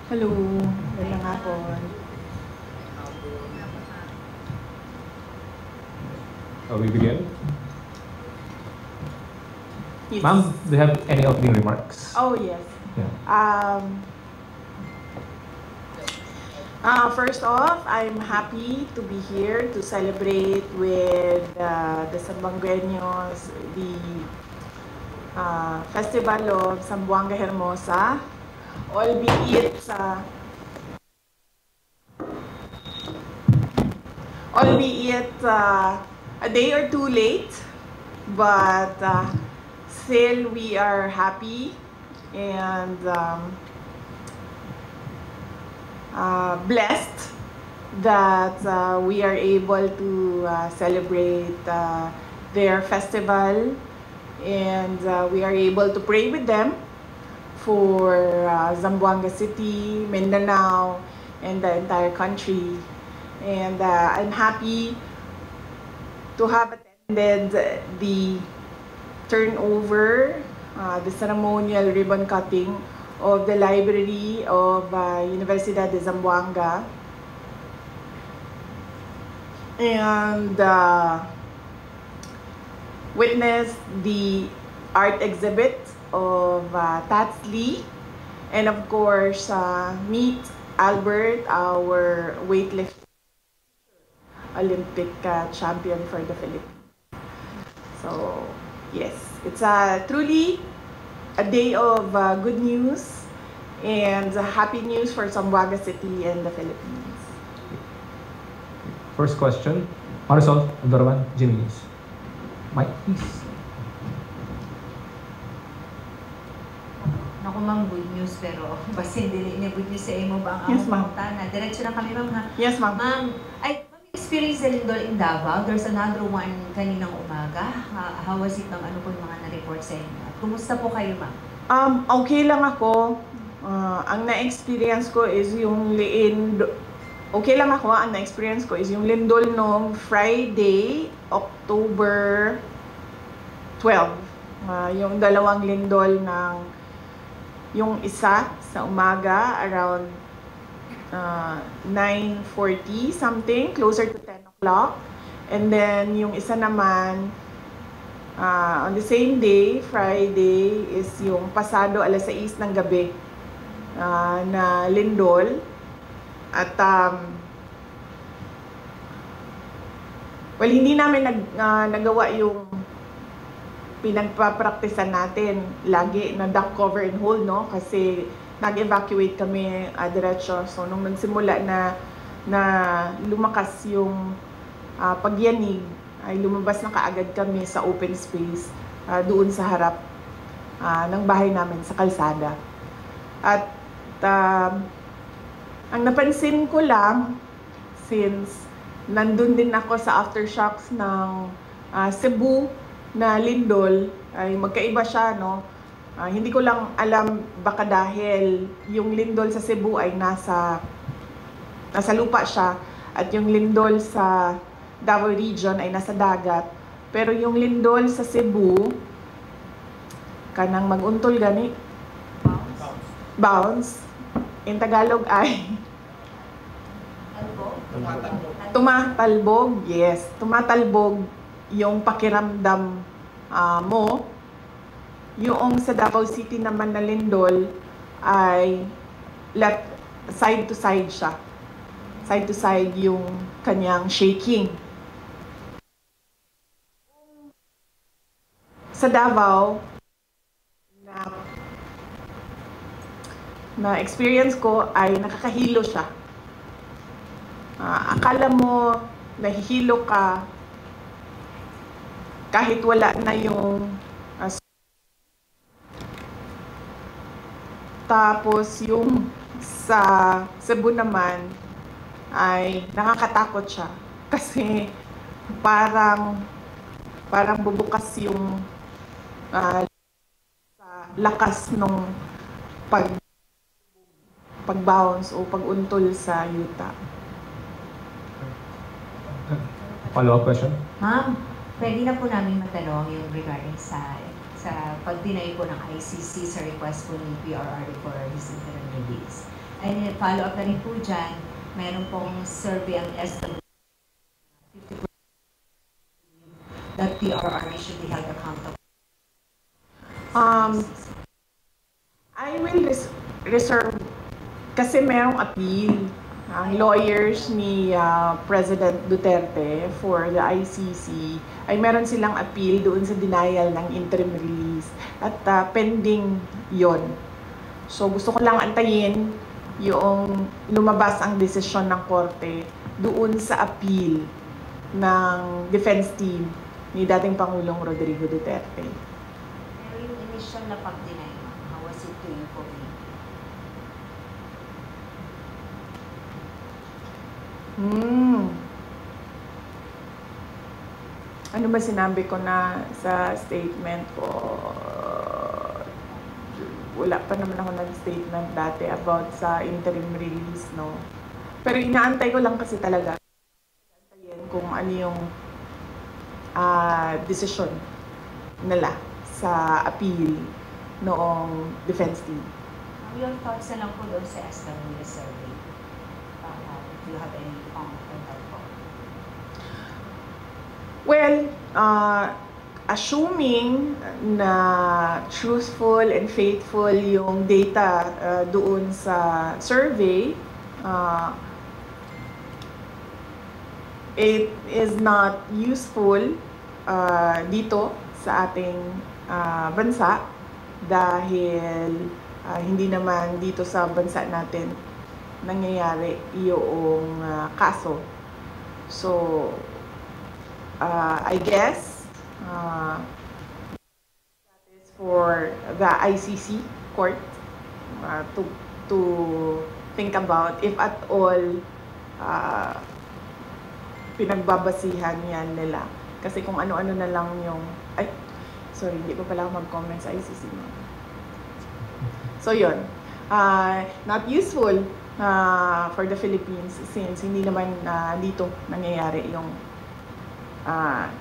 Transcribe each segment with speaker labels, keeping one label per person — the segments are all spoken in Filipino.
Speaker 1: Hello, magandang hapon.
Speaker 2: We begin.
Speaker 1: Yes.
Speaker 2: Ma'am, do you have any opening remarks?
Speaker 1: Oh, yes.
Speaker 2: Yeah.
Speaker 1: First off, I'm happy to be here to celebrate with the Zamboangueños, the Festival of Zamboanga Hermosa, albeit a day or two late, but still we are happy and blessed that we are able to celebrate their festival, and we are able to pray with them for Zamboanga City, Mindanao, and the entire country. And I'm happy to have attended the turnover, the ceremonial ribbon cutting of the library of Universidad de Zamboanga, and witnessed the art exhibit of Tats Lee, and of course meet Albert, our weightlifting Olympic champion for the Philippines. So yes, it's truly a day of good news and happy news for Zamboanga City and the Philippines.
Speaker 2: First question, Marisol Abdurrahman, GMA News. Mike, please.
Speaker 3: Naku ma'am, good news pero basin dili niya good news sa imo ba ang
Speaker 1: Yes, ma'am.
Speaker 3: na. Diretso na kami ma'am ha.
Speaker 1: Yes, ma'am.
Speaker 3: Ma'am, experience na lindol in Davao. There's another one kaninang umaga. How was it ma'am? Ano po yung mga na-report sa inyo? At kumusta po kayo ma'am?
Speaker 1: Okay lang ako. Ang na-experience ko is yung okay lang ako. Ang na-experience ko is yung lindol nung Friday, October 12. Yung dalawang lindol ng yung isa sa umaga around 9:40 something, closer to 10 o'clock. And then yung isa naman on the same day, Friday, is yung pasado alas 6 ng gabi na lindol. At well, hindi namin nagawa yung pinagpapraktisan natin lagi na duck cover and hold, no? Kasi nag-evacuate kami diretso. So nung nagsimula na lumakas yung pagyanig, ay lumabas na kaagad kami sa open space doon sa harap ng bahay namin sa kalsada. At ang napansin ko lang, since nandun din ako sa aftershocks ng Cebu na lindol, ay magkaiba siya, no? Hindi ko lang alam, baka dahil yung lindol sa Cebu ay nasa lupa siya at yung lindol sa Davao region ay nasa dagat. Pero yung lindol sa Cebu, kanang mag-untol gani? Bounce. In Tagalog ay tumatalbog. Yes, tumatalbog yung pakiramdam mo. Yung sa Davao City naman na lindol ay side to side siya. Side to side yung kanyang shaking. Sa Davao, na experience ko ay nakakahilo siya. Akala mo nahihilo ka kahit wala na yung tapos yung sa Cebu naman ay nakakatakot siya kasi parang bubukas yung sa lakas nung pag-bounce o pag-untol sa yuta.
Speaker 2: Follow-up question?
Speaker 3: Ma'am, pwede na po namin matanong yung regarding sa pag-deny po ng ICC sa request po ni PRRD for his interim release. And follow up na rin po dyan, meron pong survey ang SW 50% that PRRD should be held accountable.
Speaker 1: I will reserve kasi merong appeal ang lawyers ni President Duterte for the ICC ay meron silang appeal doon sa denial ng interim release at pending yon. So gusto ko lang antayin yung lumabas ang desisyon ng korte doon sa appeal ng defense team ni dating Pangulong Rodrigo Duterte.
Speaker 3: Pero yung initial na pag-deny, how was it to you for me?
Speaker 1: Ano ba sinabi ko na sa statement ko? Wala pa naman ako nag-statement dati about sa interim release, no? Pero inaantay ko lang kasi talaga kung ano yung decision nila sa appeal noong defense team.
Speaker 3: Your thoughts na lang po doon sa SW survey. Do you have any comment on that po?
Speaker 1: Well, assuming na truthful and faithful yung data doon sa survey, it is not useful dito sa ating bansa dahil hindi naman dito sa bansa natin nangyayari yung kaso. So, I guess that is for the ICC court to think about if at all pinagbabasihan yan nila. Kasi kung ano-ano na lang yung... Ay, sorry, hindi ko pala mag-comment sa ICC. So, yun. Not useful for the Philippines since hindi naman dito nangyayari yung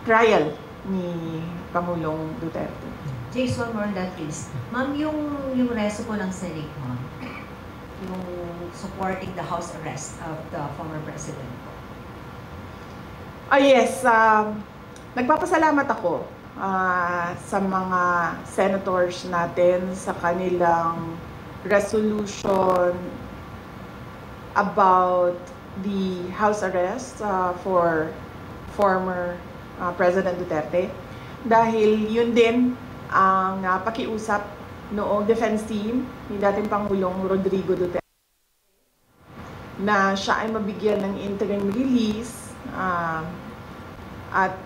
Speaker 1: trial ni Pangulong Duterte.
Speaker 3: Jason, more on that please. Ma'am, yung reso po ng Senate, ma'am, yung supporting the house arrest of the former president po.
Speaker 1: Yes. Nagpapasalamat ako sa mga senators natin sa kanilang resolution about the house arrest for former President Duterte. Dahil yun din ang pakiusap noong defense team ni dating Pangulong Rodrigo Duterte na siya ay mabigyan ng interim release at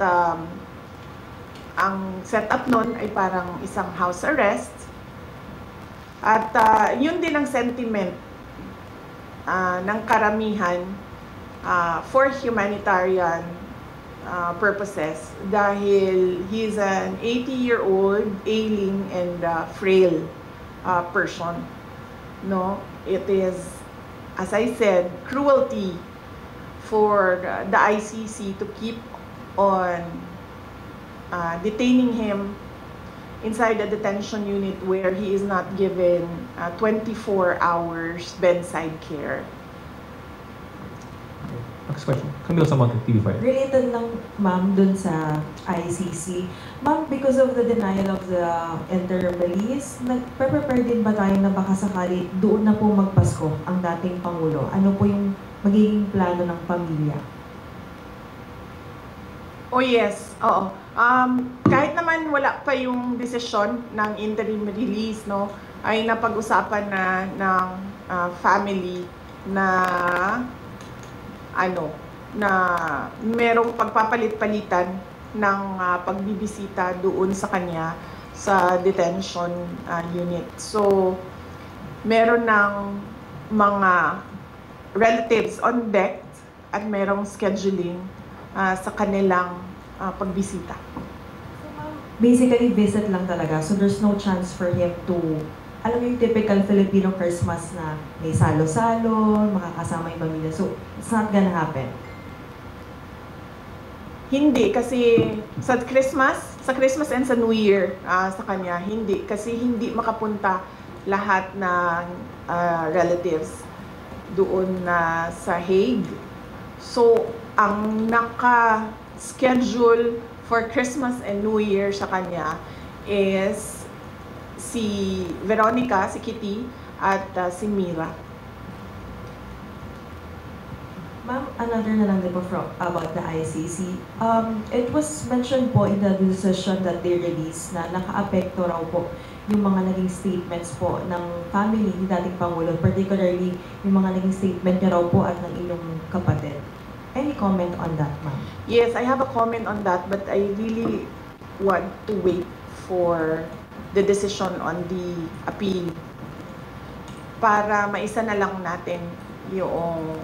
Speaker 1: ang setup nun ay parang isang house arrest at yun din ang sentiment ng karamihan for humanitarian purposes dahil he's an 80-year-old ailing and frail person, no? It is, as I said, cruelty for the ICC to keep on detaining him inside the detention unit where he is not given 24 hours bedside care.
Speaker 2: Next question. Camille Samonte, TV5.
Speaker 4: Related lang, ma'am, dun sa ICC. Ma'am, because of the denial of the interim release, nagpe-prepare din ba tayo na baka sakali doon na po magpasko ang dating Pangulo? Ano po yung magiging plano ng pamilya?
Speaker 1: Oh yes, oo. Kahit naman wala pa yung desisyon ng interim release, no, ay napag-usapan na ng family na na merong pagpapalit-palitan ng pagbibisita doon sa kanya sa detention unit. So, meron ng mga relatives on deck at merong scheduling sa kanilang pagbisita.
Speaker 4: Basically, visit lang talaga. So, there's no chance for him to, alam mo yung typical Filipino Christmas na may salo-salo, makakasama yung pamilya. So, it's not gonna happen.
Speaker 1: Hindi, kasi sa Christmas and sa New Year sa kanya, hindi. Kasi hindi makapunta lahat ng relatives. doon na sa Hague. So, ang naka-schedule for Christmas and New Year sa kanya is si Veronica, si Kitty, at si Mira.
Speaker 4: Ma'am, another na lang din po about the ICC. It was mentioned po in the decision that they released na naka-apekto raw po yung mga naging statements po ng family ni dating Pangulo, particularly yung mga naging statement niya raw po at ng inyong kapatid. Any comment on that, ma'am?
Speaker 1: Yes, I have a comment on that, but I really want to wait for the decision on the appeal para maisa na lang natin yung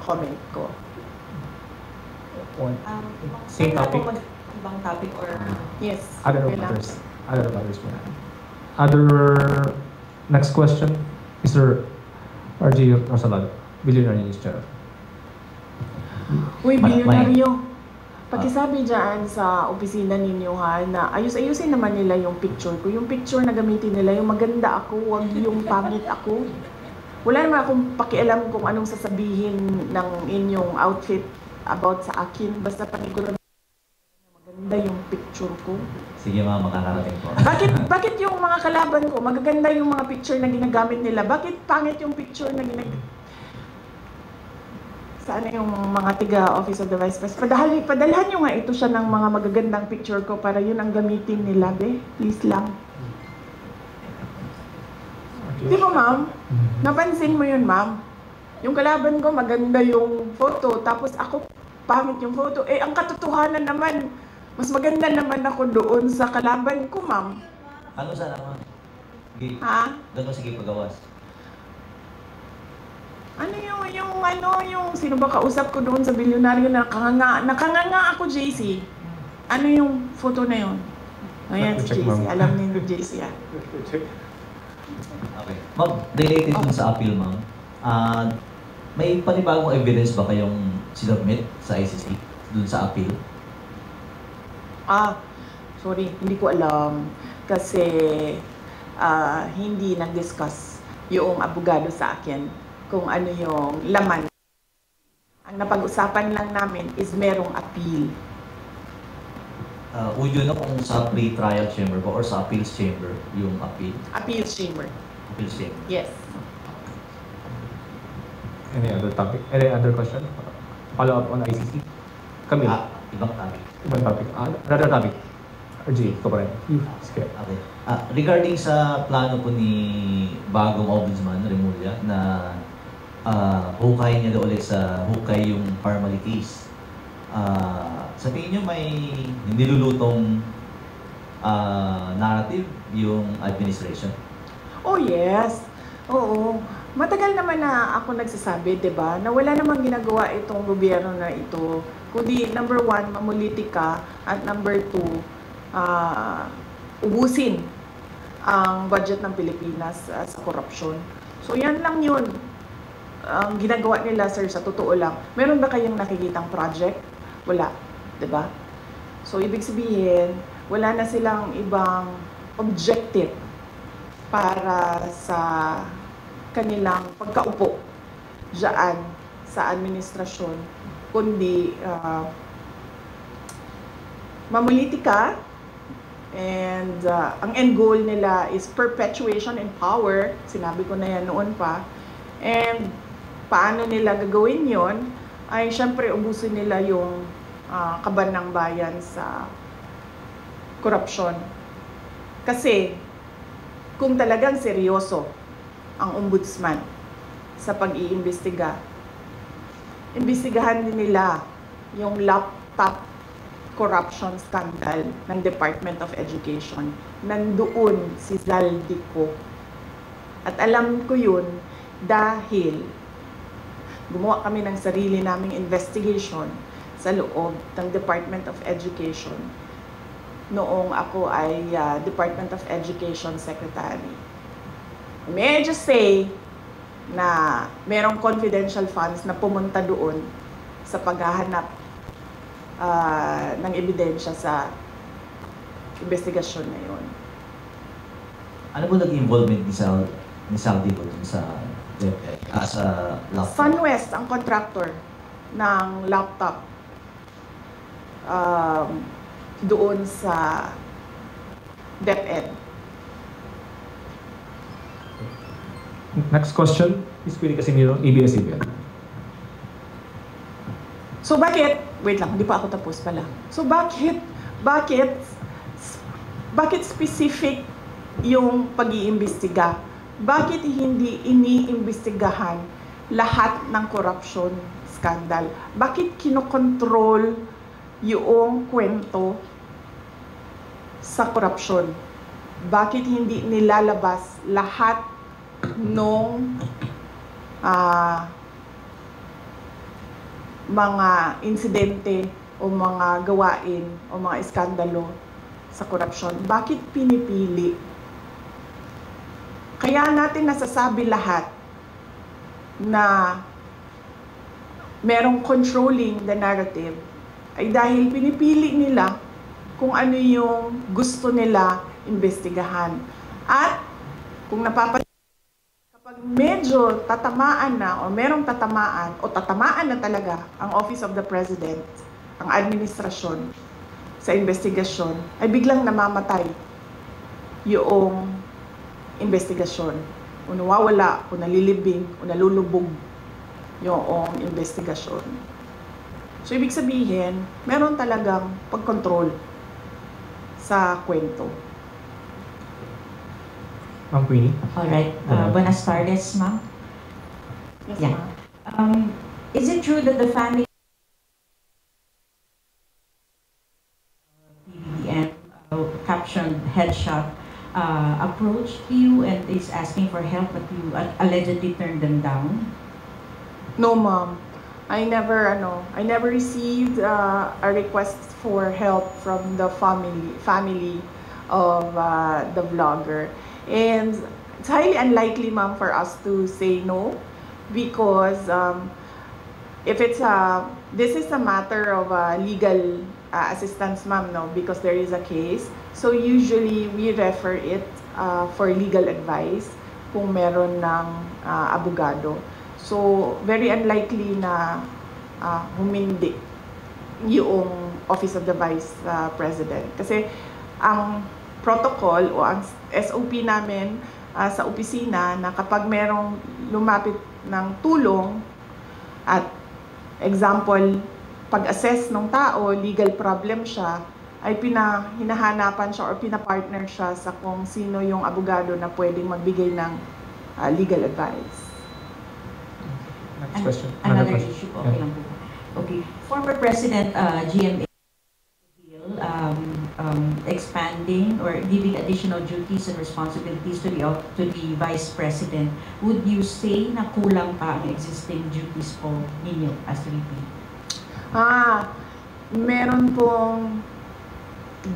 Speaker 1: comment ko.
Speaker 2: Same topic.
Speaker 4: Ibang topic or...
Speaker 1: Yes.
Speaker 2: Other
Speaker 1: okay lang.
Speaker 2: matters. Other matters po na. Other next question, Mr. RJ Rosalado, Billionaire News Channel.
Speaker 1: Uy, bilyonaryo. Pakisabi dyan sa opisina ninyo ha, na ayusin naman nila yung picture ko. Yung picture na gamitin nila, yung maganda ako, wag yung pangit ako. Wala naman akong pakialam kung anong sasabihin ng inyong outfit about sa akin. Basta paniguran maganda yung picture ko.
Speaker 5: Sige ma'am, makakarating po.
Speaker 1: Bakit yung mga kalaban ko, magaganda yung mga picture na ginagamit nila? Bakit pangit yung picture na ginagamit? Sana yung mga tiga-Office of the Vice President. Padalhan nyo nga ito siya ng mga magagandang picture ko para yun ang gamitin nila, be. Please lang. Di ba, ma'am? Napansin mo yun, ma'am? Yung kalaban ko, maganda yung photo, tapos ako, pangit yung photo. Eh, ang katotohanan naman, mas maganda naman ako doon sa kalaban ko, ma'am.
Speaker 5: Ano sana ma'am? Sige.
Speaker 1: Ha?
Speaker 5: Doon mo sige pagawas.
Speaker 1: Ano yung sino ba kausap ko doon sa bilyonaryo na nakanganga ako, JC? Ano yung photo na yun? Ayan si JC, alam ni JC ah.
Speaker 5: Okay. Ma'am, related dun sa appeal ma'am, may panibagong evidence ba kayong sinubmit sa ICC dun sa appeal?
Speaker 1: Sorry, hindi ko alam. Kasi hindi nag-discuss yung abogado sa akin kung ano yung laman. Ang napag-usapan lang namin is merong appeal.
Speaker 5: Would you know kung sa pre-trial chamber ba or sa appeals chamber yung appeal?
Speaker 1: Appeals chamber.
Speaker 5: Appeals chamber.
Speaker 1: Yes.
Speaker 2: Any other topic? Any other question? Follow up on ICC? Camille?
Speaker 5: Ibang topic.
Speaker 2: Ibang topic. Another topic. RJ, ito pa rin. Sige.
Speaker 5: Okay. Regarding sa plano po ni bagong Ombudsman, Remulla, na hukay niya ulit sa hukay yung formalities. Sa tingin niyo may nilulutong narrative yung administration?
Speaker 1: Oh yes. Oo. Matagal naman na ako nagsasabi, 'di ba? Na wala namang ginagawa itong gobyerno na ito. Kundi number 1, mamulitika, at number 2, ubusin ang budget ng Pilipinas sa korupsyon. So yan lang yun ang ginagawa nila, sir, sa totoo lang. Meron ba kayong nakikitang project? Wala, 'di ba? So ibig sabihin, wala na silang ibang objective para sa kanilang pagkaupo diyan sa administrasyon, kundi mamulitika. And ang end goal nila is perpetuation in power. Sinabi ko na yan noon pa. And paano nila gagawin yon? Ay syempre ubusin nila yung kaban ng bayan sa korupsyon. Kasi kung talagang seryoso ang ombudsman sa pag-iimbestiga, imbestigahan din nila yung laptop corruption scandal ng Department of Education. Nandoon si Zaldico. At alam ko yun dahil gumawa kami ng sarili naming investigation sa loob ng Department of Education noong ako ay Department of Education Secretary. May I just say na merong confidential funds na pumunta doon sa paghahanap ng ebidensya sa investigasyon na yun.
Speaker 5: Ano po naging involvement ni Zaldico dun sa DepEd as a laptop?
Speaker 1: SunWest ang contractor ng laptop doon sa DepEd.
Speaker 2: Next question, Ms. Queenie Casimiro, ABS-CBN.
Speaker 1: So bakit, wait lang, hindi pa ako tapos pala. So bakit specific yung pag-iimbestiga? Bakit hindi iniimbestigahan lahat ng corruption scandal? Bakit kinokontrol yung kwento sa corruption? Bakit hindi nilalabas lahat nung mga insidente o mga gawain o mga iskandalo sa korupsyon? Bakit pinipili? Kaya natin nasasabi lahat na merong controlling the narrative ay dahil pinipili nila kung ano yung gusto nila imbestigahan. At kung napapansin, kapag medyo tatamaan na o merong tatamaan o tatamaan na talaga ang Office of the President, ang administrasyon sa investigasyon, ay biglang namamatay yung investigasyon. O nawawala, o nalilibing, o nalulubog yung investigasyon. So ibig sabihin, meron talagang pag-control sa kwento.
Speaker 2: Ma'am Queenie.
Speaker 6: Alright, buenas tardes, ma'am.
Speaker 1: Yes,
Speaker 6: Yeah.
Speaker 1: ma'am.
Speaker 6: Is it true that the family BBM captioned headshot approached you and is asking for help, but you allegedly turned them down?
Speaker 1: No, ma'am. I never received a request for help from the family of the vlogger. And it's highly unlikely, ma'am, for us to say no, because if it's this is a matter of legal assistance, ma'am, no, because there is a case. So usually we refer it for legal advice kung meron ng abogado. So very unlikely na humindi yung Office of the Vice President. Kasi ang protocol o ang SOP namin sa opisina na kapag merong lumapit ng tulong at example, pag-assess ng tao, legal problem siya, ay hinahanapan siya or pinapartner siya sa kung sino yung abogado na pwedeng magbigay ng legal advice.
Speaker 2: Next question.
Speaker 6: Another
Speaker 2: question.
Speaker 6: issue po, okay lang po. Okay. Former President GMA expanding or giving additional duties and responsibilities to the Vice President. Would you say na kulang pa ang existing duties po ninyo as VP?
Speaker 1: Meron pong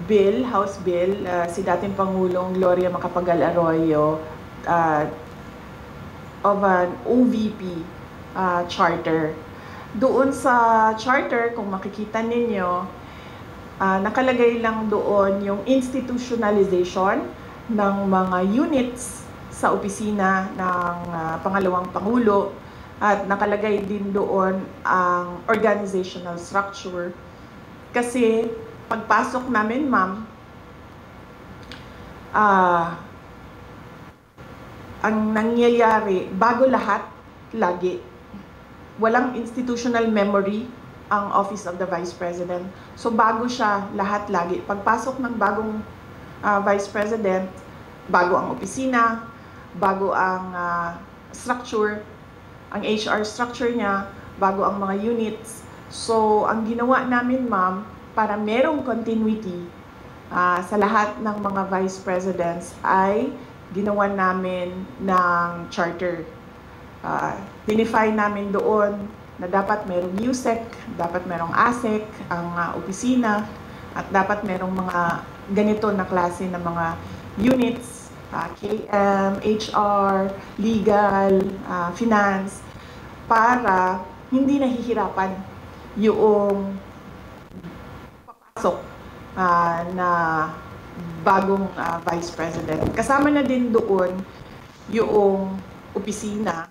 Speaker 1: bill, House Bill, si dating Pangulong Gloria Macapagal Arroyo of an OVP charter. Doon sa charter, kung makikita ninyo, nakalagay lang doon yung institutionalization ng mga units sa opisina ng Pangalawang Pangulo at nakalagay din doon ang organizational structure. Kasi pagpasok namin, ma'am, ang nangyayari, bago lahat, lagi, walang institutional memory ang Office of the Vice President. So bago siya lahat lagi. Pagpasok ng bagong Vice President, bago ang opisina, bago ang structure, ang HR structure niya, bago ang mga units. So ang ginawa namin, ma'am, para merong continuity sa lahat ng mga Vice Presidents ay ginawa namin ng charter. Dinify namin doon na dapat merong USEC, dapat merong ASEC, ang opisina, at dapat merong mga ganito na klase ng mga units, KM, HR, legal, finance, para hindi nahihirapan yung papasok na bagong Vice President. Kasama na din doon yung opisina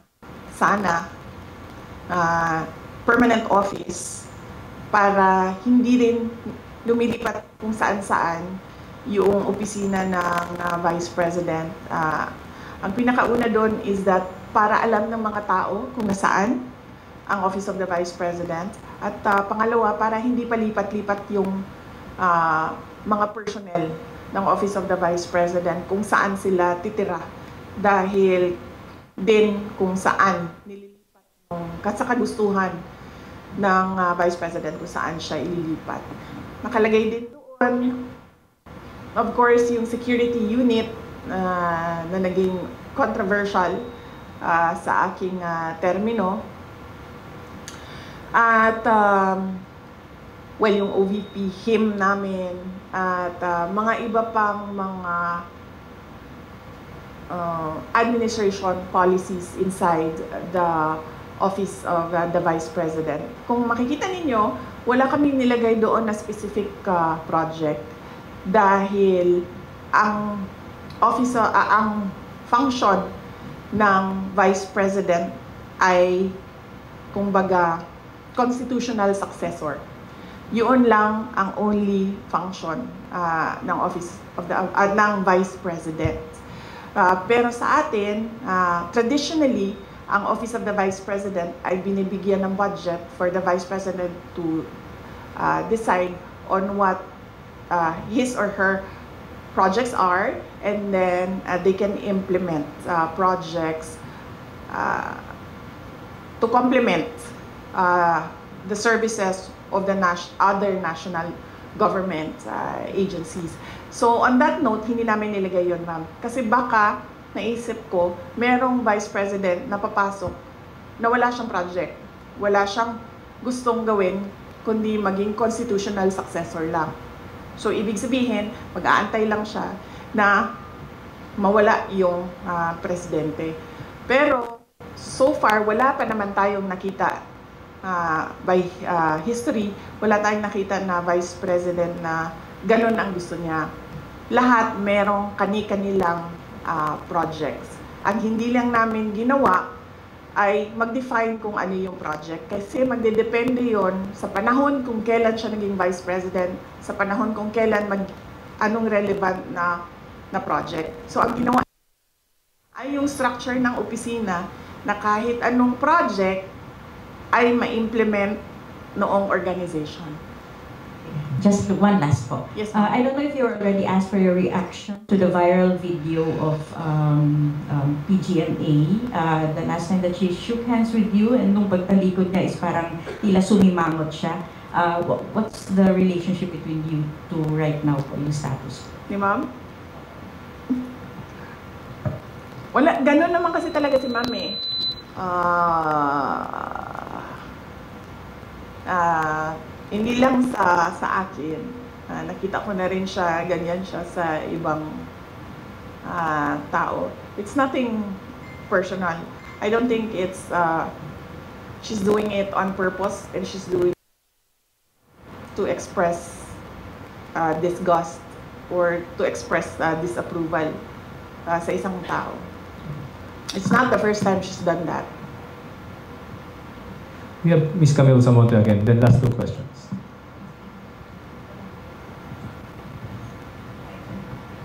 Speaker 1: sana permanent office para hindi rin lumilipat kung saan-saan yung opisina ng Vice President. Ang pinakauna doon is that para alam ng mga tao kung nasaan ang Office of the Vice President. At pangalawa, para hindi palipat-lipat yung mga personnel ng Office of the Vice President kung saan sila titira. Dahil din kung saan nililipat yung kasakagustuhan ng Vice President kung saan siya ililipat. Nakalagay din doon, of course, yung security unit na naging controversial sa aking termino. At, well, yung OVP, him namin, at mga iba pang mga administration policies inside the Office of the Vice President. Kung makikita ninyo, wala kaming nilagay doon na specific project dahil ang ang function ng Vice President ay kumbaga constitutional successor. Yun lang ang only function ng Office of the ng Vice President. Pero sa atin, traditionally, ang Office of the Vice President ay binibigyan ng budget for the Vice President to decide on what his or her projects are, and then they can implement projects to complement the services of the other national government agencies. So on that note, hindi namin nilagay yun, ma'am. Kasi baka naisip ko, merong Vice President na papasok na wala siyang project, wala siyang gustong gawin, kundi maging constitutional successor lang. So ibig sabihin, mag-aantay lang siya na mawala yung presidente. Pero so far, wala pa naman tayong nakita by history, wala tayong nakita na Vice President na ganun ang gusto niya. Lahat merong kani-kanilang projects. Ang hindi lang namin ginawa ay mag-define kung ano yung project. Kasi magdedepende yon sa panahon kung kailan siya naging Vice President, sa panahon kung kailan anong relevant na project. So ang ginawa ay yung structure ng opisina na kahit anong project ay ma-implement noong organization.
Speaker 6: Just one last po.
Speaker 1: Yes,
Speaker 6: I don't know if you already asked for your reaction to the viral video of PGMA. The last time that she shook hands with you, and nung pagtalikod niya is parang tila sumimangot siya. What's the relationship between you two right now po, yung status?
Speaker 1: Ni ma'am? Wala, ganun naman kasi talaga si ma'am eh. Hindi lang sa akin. Nakita ko na rin siya, ganyan siya sa ibang tao. It's nothing personal. I don't think it's, she's doing it on purpose, and she's doing it to express disgust or to express disapproval sa isang tao. It's not the first time she's done that.
Speaker 2: We have Ms. Camille Samonte again, then last two questions.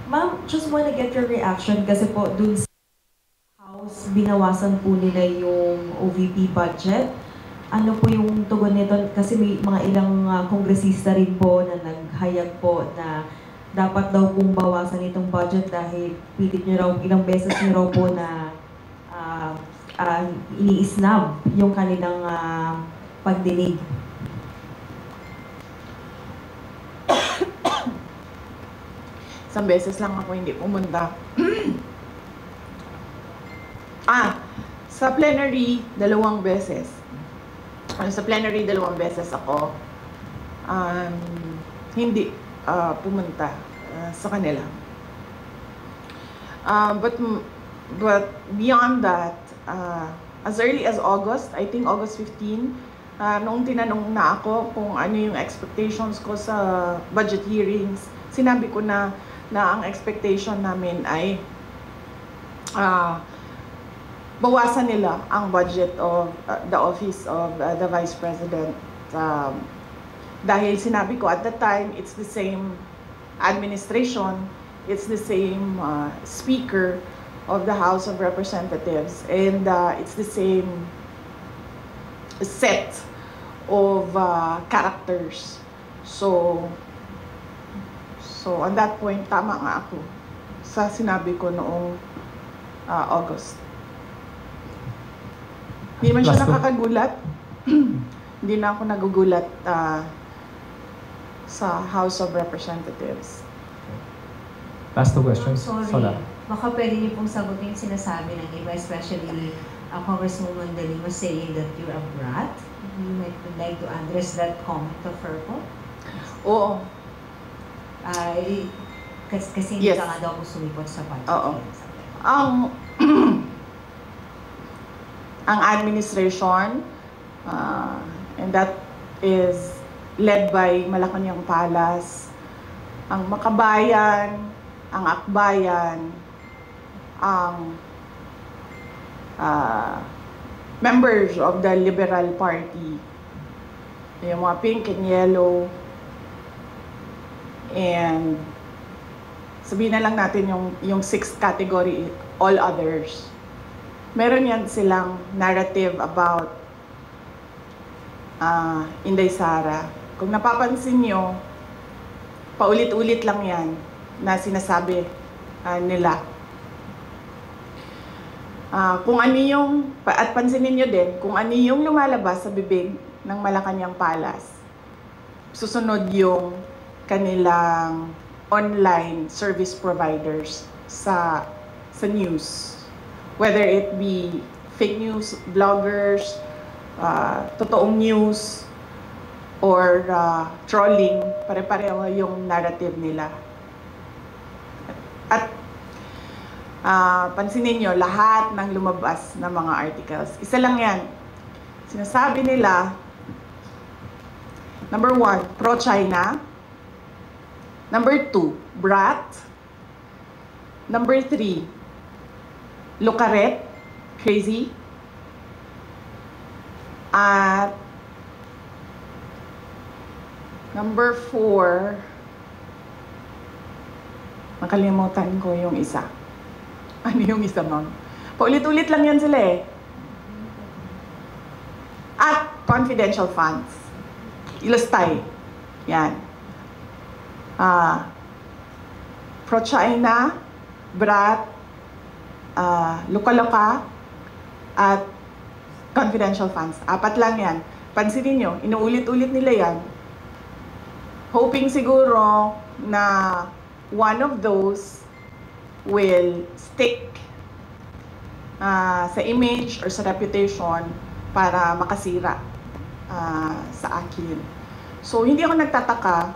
Speaker 4: Ma'am, just wanna get your reaction kasi po dun sa House, binawasan po nila yung OVP budget. Ano po yung tugon nito? Kasi may mga ilang kongresista rin po na naghayag po na dapat daw pong bawasan itong budget dahil pilit nyo raw, ilang beses nyo raw po na ini-snub yung kanilang pagdinig.
Speaker 1: Isang beses lang ako hindi pumunta. Sa plenary, 2 beses. Sa plenary, 2 beses ako hindi pumunta sa kanila. But beyond that, as early as August, I think August 15, noong tinanong na ako kung ano yung expectations ko sa budget hearings, sinabi ko na ang expectation namin ay bawasan nila ang budget of the office of the Vice President. Dahil sinabi ko at the time, it's the same administration, it's the same Speaker of the House of Representatives, and it's the same set of characters. So on that point, tama nga ako sa sinabi ko noong August. Hindi man siya
Speaker 2: Last one.
Speaker 1: nakakagulat. Hindi na ako nagugulat sa House of Representatives.
Speaker 2: Last two questions.
Speaker 3: Sorry,
Speaker 2: Sola.
Speaker 3: baka pwede niyo pong sagutin yung sinasabi ng iba, especially Congresswoman De Lima saying that you're a brat. You might would like to address that comment of her po?
Speaker 1: Oo.
Speaker 3: Kasi hindi
Speaker 1: Yes.
Speaker 3: ka nga daw po sumipot sa budget.
Speaker 1: Oo. Ang administration, and that is led by Malacanang Palace, ang Makabayan, ang Akbayan, ang members of the Liberal Party, yung mga pink and yellow, and sabihin na lang natin yung sixth category, all others. Meron yan silang narrative about Inday Sara. Kung napapansin nyo, paulit-ulit lang yan na sinasabi nila. Kung ano yung, at pansinin nyo din, kung ano yung lumalabas sa bibig ng Malacanang Palace, susunod yung kanilang online service providers sa news. Whether it be fake news, bloggers, totoong news, or trolling, pare-pareho yung narrative nila. At pansinin nyo, lahat ng lumabas na mga articles, isa lang yan. Sinasabi nila, number 1, pro-China. Number 2, brat. Number 3, Lucaret, crazy. At number 4, nakalimutan ko yung isa. Ano yung isa, ma'am? Paulit-ulit lang yan sila eh. At confidential funds. Ilustay. Yan. Pro-China, brat, Luka-Luka, at confidential funds. 4 lang yan. Pansinin nyo, inuulit-ulit nila yan. Hoping siguro na one of those will stick sa image or sa reputation para makasira sa akin. So, hindi ako nagtataka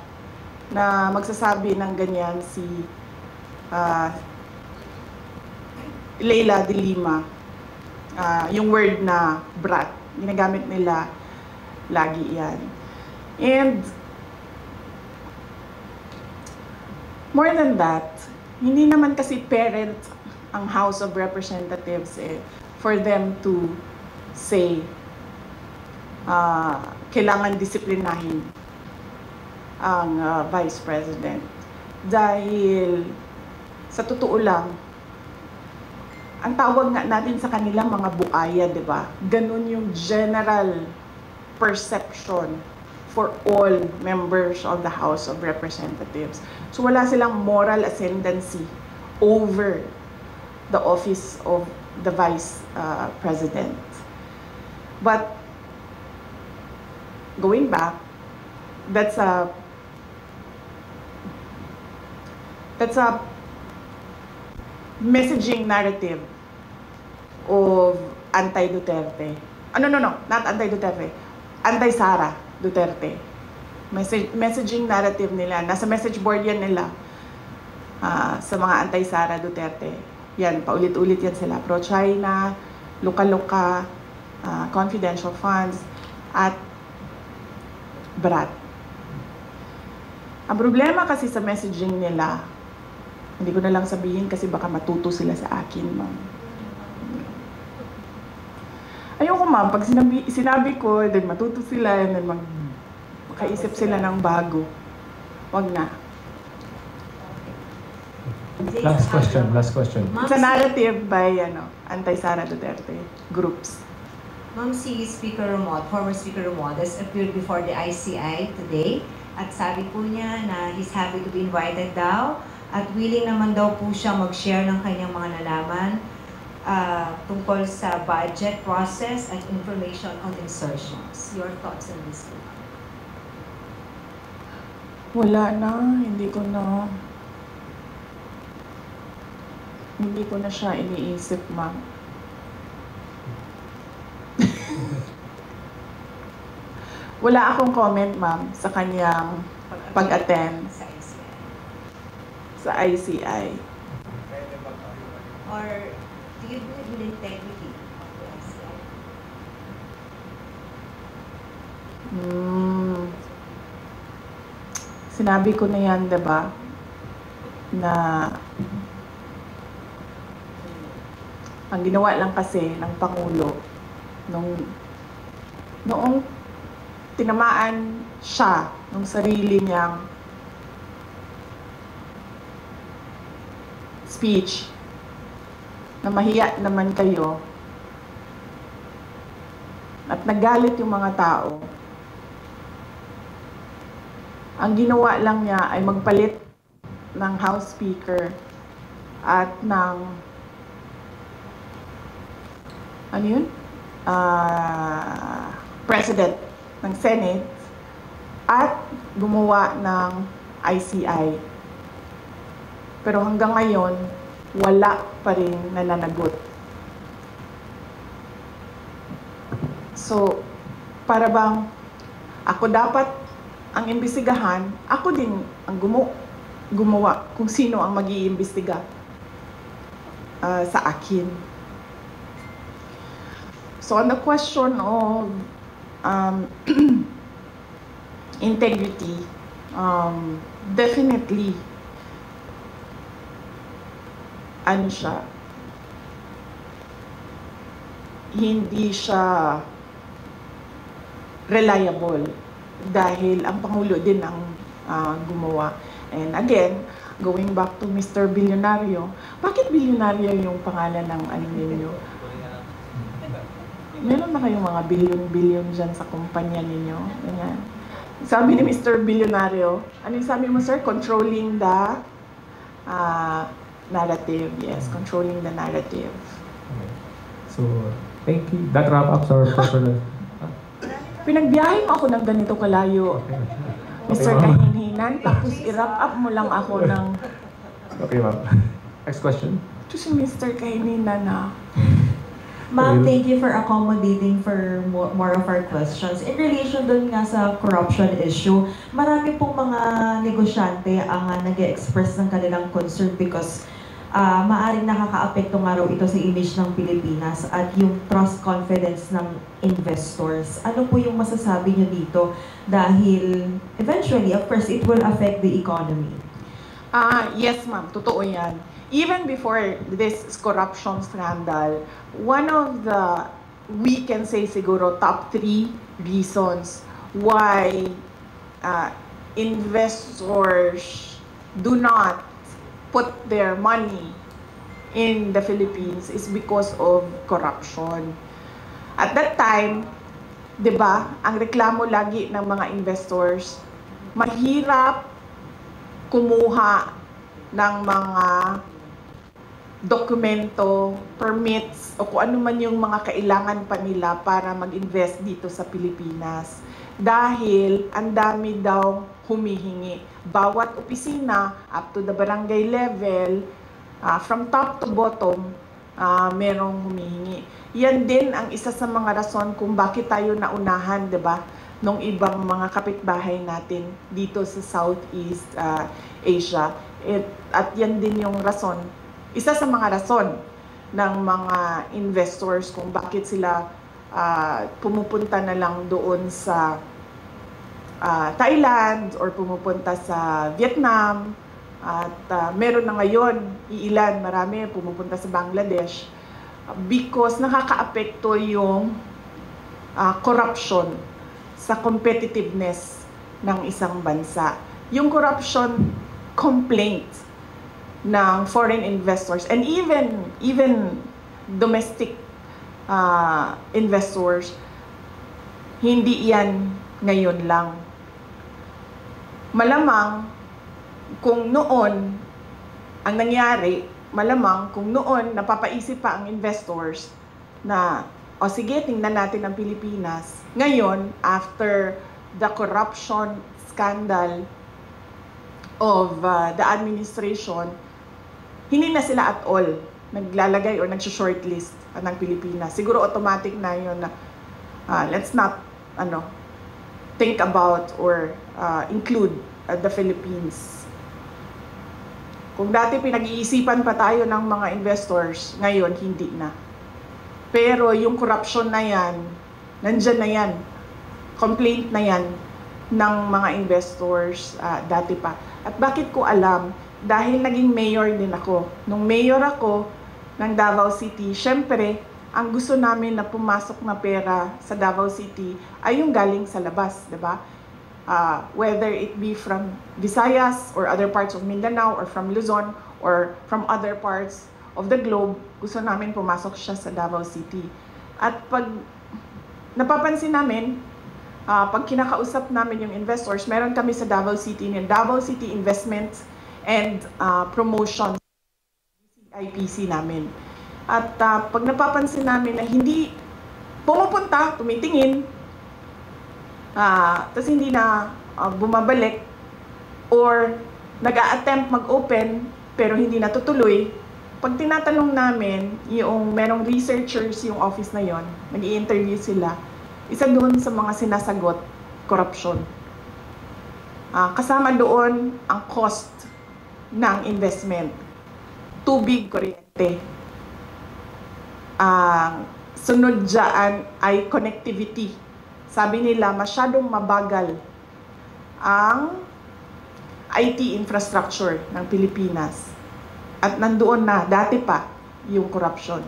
Speaker 1: na magsasabi ng ganyan si Leila De Lima. Yung word na brat, ginagamit nila lagi yan. And more than that, hindi naman kasi parent ang House of Representatives for them to say kailangan disiplinahin ang Vice President. Dahil sa totoo lang, ang tawag nga natin sa kanilang mga buaya, di ba? Ganun yung general perception for all members of the House of Representatives. So wala silang moral ascendancy over the office of the Vice President. But going back, that's a messaging narrative of anti-Duterte. No, not anti-Duterte. Anti-Sara Duterte. Messaging narrative nila. Nasa message board yan nila sa mga anti-Sara Duterte. Yan, paulit-ulit yan sila. Pro-China, Luka-Luka, confidential funds, at brat. Ang problema kasi sa messaging nila, hindi ko na lang sabihin kasi baka matuto sila sa akin, ma'am. Ayoko ma'am, pag sinabi ko, then matuto sila, and then makaisip sila ng bago. Wag na.
Speaker 2: Last question.
Speaker 1: It's a narrative by anti-Sara Duterte groups.
Speaker 3: Ma'am, si Speaker Ramon, former Speaker Ramon, has appeared before the ICI today at sabi po niya na he's happy to be invited daw at willing naman daw po siya mag-share ng kanyang mga nalaman tungkol sa budget process at information on insertions. Your thoughts on this?
Speaker 1: Wala na, hindi ko na siya iniisip, ma'am. Wala akong comment, ma'am, sa kanyang pag-attend
Speaker 3: sa ICI.
Speaker 1: sa ICI.
Speaker 3: Or do you believe in integrity of the ICI?
Speaker 1: Sinabi ko na yan, diba? Na ang ginawa lang kasi ng Pangulo noong tinamaan siya nung sarili niyang speech na mahiya naman kayo at nagalit yung mga tao. Ang ginawa lang niya ay magpalit ng House Speaker at ng President ng Senate at gumawa ng ICI. Pero hanggang ngayon, wala pa rin nananagot. So, para bang ako dapat ang imbestigahan, ako din ang gumawa kung sino ang mag-iimbestiga sa akin. So on the question of integrity, definitely, hindi siya reliable dahil ang Pangulo din ang gumawa. And again, going back to Mr. Bilyonaryo, bakit bilyonaryo yung pangalan ng ninyo? Meron na kayong mga billion dyan sa kumpanya ninyo? Ganyan. Sabi ni Mr. Bilyonaryo, ano yung sabi mo, sir? Controlling the narrative. Yes, controlling the narrative.
Speaker 2: Okay. So, thank you. That wrap up our personal.
Speaker 1: Pinagbiyahe mo ako ng ganito kalayo, Mr. Kahinhinan, tapos i-wrap up mo lang ako ng...
Speaker 2: Okay, ma'am. Next question.
Speaker 1: Ito si Mr. Kahinhinan na...
Speaker 4: Ma'am, thank you for accommodating for more of our questions. In relation dun nga sa corruption issue, marami pong mga negosyante ang nag-express ng kanilang concern because maaring nakakaapekto nga raw ito sa image ng Pilipinas at yung trust confidence ng investors. Ano po yung masasabi nyo dito? Dahil eventually, of course, it will affect the economy.
Speaker 1: Yes, ma'am. Totoo yan. Even before this corruption scandal, one of the, we can say siguro, top 3 reasons why investors do not put their money in the Philippines is because of corruption. At that time, di ba, ang reklamo lagi ng mga investors, mahirap kumuha ng mga dokumento, permits, o kung ano man yung mga kailangan pa nila para mag-invest dito sa Pilipinas. Dahil ang dami daw humihingi. Bawat opisina, up to the barangay level, from top to bottom, merong humihingi. Yan din ang isa sa mga rason kung bakit tayo naunahan, di ba, nung ibang mga kapitbahay natin dito sa Southeast Asia. At yan din yung rason, isa sa mga rason ng mga investors kung bakit sila pumupunta na lang doon sa Thailand or pumupunta sa Vietnam at meron na ngayon marami pumupunta sa Bangladesh because nakakaapekto yung corruption sa competitiveness ng isang bansa. Yung corruption complaint ng foreign investors and even domestic investors, hindi yan ngayon lang. Malamang kung noon ang nangyari, malamang kung noon napapaisip pa ang investors na o sige, tingnan natin ang Pilipinas. Ngayon, after the corruption scandal of the administration, hindi na sila at all naglalagay or nag-shortlist ng Pilipinas. Siguro automatic na yun na let's not think about or include the Philippines. Kung dati pinag-iisipan pa tayo ng mga investors, ngayon hindi na. Pero yung corruption na yan, nandyan na yan. Complaint na yan ng mga investors dati pa. At bakit ko alam? Dahil naging mayor din ako. Nung mayor ako ng Davao City, syempre, ang gusto namin na pumasok na pera sa Davao City ay yung galing sa labas, diba? Whether it be from Visayas or other parts of Mindanao or from Luzon or from other parts of the globe, gusto namin pumasok siya sa Davao City. At pag napapansin namin, pag kinakausap namin yung investors, meron kami sa Davao City, yung Davao City Investments and Promotion, IPC namin. At pag napapansin namin na hindi pumupunta, tumitingin, tapos hindi na bumabalik, or nag-a-attempt mag-open pero hindi natutuloy, pag tinatanong namin, yung merong researchers yung office na yon, nag-i-interview sila, isa doon sa mga sinasagot, corruption. Kasama doon ang cost ng investment. Tubig, kuryente. Sunod dyan ay connectivity. Sabi nila, masyadong mabagal ang IT infrastructure ng Pilipinas. At nandoon na, dati pa, yung corruption.